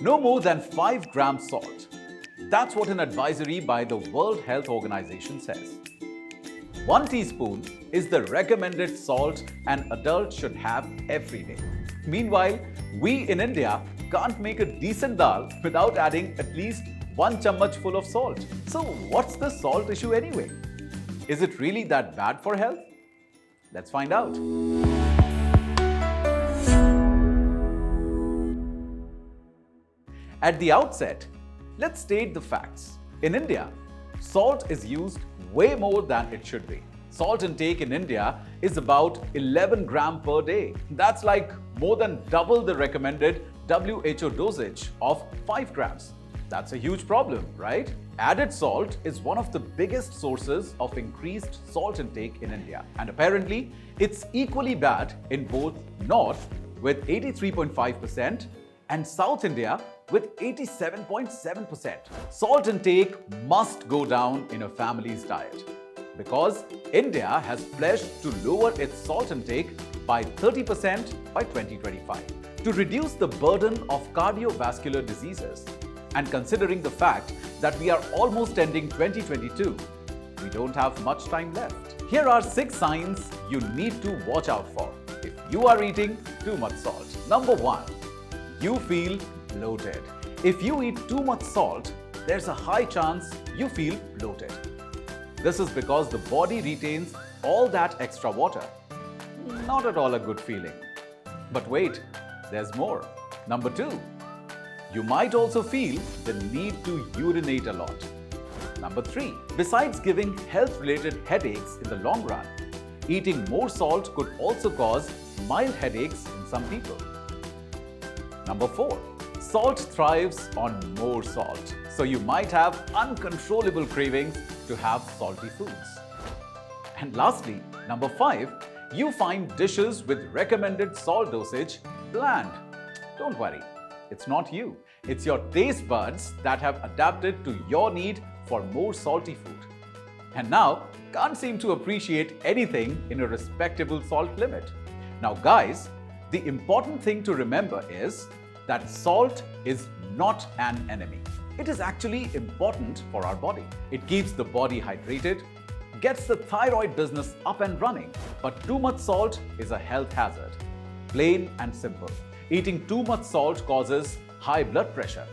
No more than 5 grams salt. That's what an advisory by the World Health Organization says. 1 teaspoon is the recommended salt an adult should have every day. Meanwhile, we in India can't make a decent dal without adding at least 1 chammach full of salt. So what's the salt issue anyway? Is it really that bad for health? Let's find out. At the outset, let's state the facts. In India, salt is used way more than it should be. Salt intake in India is about 11 grams per day. That's like more than double the recommended WHO dosage of 5 grams. That's a huge problem, right? Added salt is one of the biggest sources of increased salt intake in India. And apparently, it's equally bad in both North with 83.5% and South India with 87.7%. Salt intake must go down in a family's diet because India has pledged to lower its salt intake by 30% by 2025 to reduce the burden of cardiovascular diseases. And considering the fact that we are almost ending 2022, we don't have much time left. Here are 6 signs you need to watch out for if you are eating too much salt. Number 1. You feel bloated. If you eat too much salt, there's a high chance you feel bloated. This is because the body retains all that extra water. Not at all a good feeling. But wait, there's more. Number 2. You might also feel the need to urinate a lot. Number 3. Besides giving health-related headaches in the long run, eating more salt could also cause mild headaches in some people. Number 4. Salt thrives on more salt, so you might have uncontrollable cravings to have salty foods. And lastly, number 5. You find dishes with recommended salt dosage bland. Don't worry. It's not you. It's your taste buds that have adapted to your need for more salty food. And now, can't seem to appreciate anything in a respectable salt limit. Now guys, the important thing to remember is that salt is not an enemy. It is actually important for our body. It keeps the body hydrated, gets the thyroid business up and running, but too much salt is a health hazard. Plain and simple. Eating too much salt causes high blood pressure,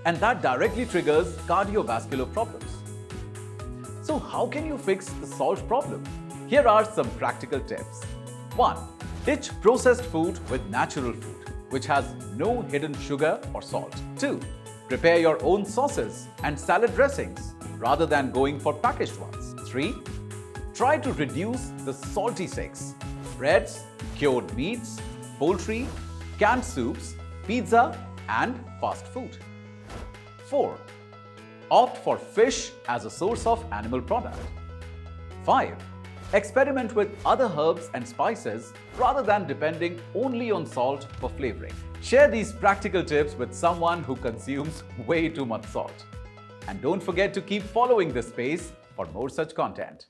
and that directly triggers cardiovascular problems. So how can you fix the salt problem? Here are some practical tips. 1. Ditch processed food with natural food, which has no hidden sugar or salt. 2. Prepare your own sauces and salad dressings rather than going for packaged ones. 3. Try to reduce the salty six: breads, cured meats, poultry, canned soups, pizza, and fast food. 4. Opt for fish as a source of animal product. 5. Experiment with other herbs and spices rather than depending only on salt for flavoring. Share these practical tips with someone who consumes way too much salt. And don't forget to keep following this space for more such content.